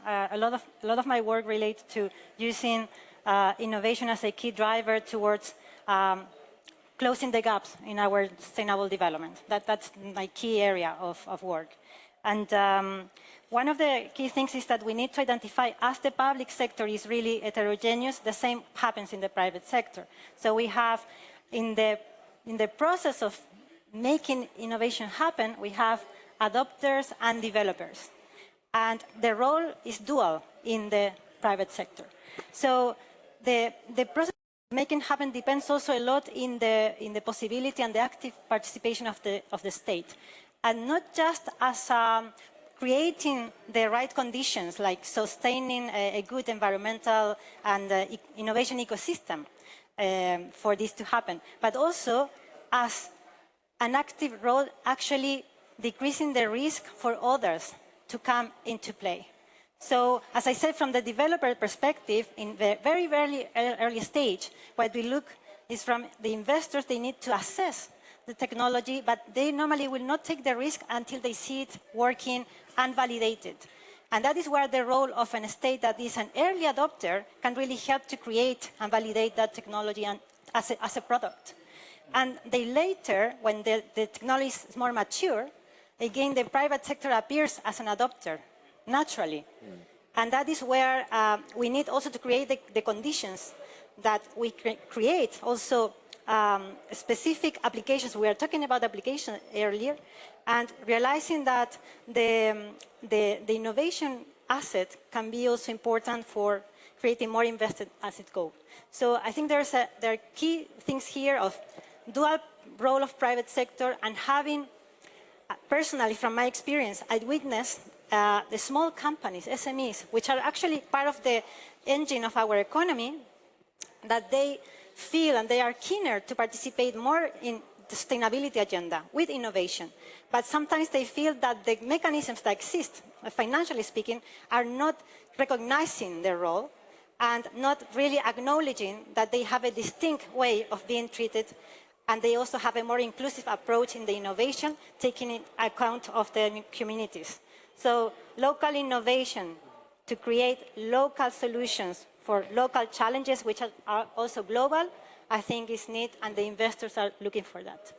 A lot of my work relates to using innovation as a key driver towards closing the gaps in our sustainable development. That's my key area of work. And one of the key things is that we need to identify, as the public sector is really heterogeneous, the same happens in the private sector. So we have, in the process of making innovation happen, we have adopters and developers. And the role is dual in the private sector. So the process of making happen depends also a lot in the possibility and the active participation of the state. And not just as creating the right conditions, like sustaining a good environmental and innovation ecosystem for this to happen, but also as an active role actually decreasing the risk for others to come into play. So, as I said, from the developer perspective, in the very, very early stage, what we look is from the investors, they need to assess the technology, but they normally will not take the risk until they see it working and validated. And that is where the role of an state that is an early adopter can really help to create and validate that technology and as a product. And they later, when the technology is more mature, again, the private sector appears as an adopter, naturally. And that is where we need also to create the conditions that we create also specific applications. We were talking about application earlier, and realizing that the innovation asset can be also important for creating more invested asset go. So I think there are key things here of dual role of private sector and having. Personally, from my experience, I witnessed the small companies, SMEs, which are actually part of the engine of our economy, that they feel and they are keener to participate more in the sustainability agenda with innovation. But sometimes they feel that the mechanisms that exist, financially speaking, are not recognizing their role and not really acknowledging that they have a distinct way of being treated. And they also have a more inclusive approach in the innovation, taking into account of the communities. So local innovation to create local solutions for local challenges, which are also global, I think is needed, and the investors are looking for that.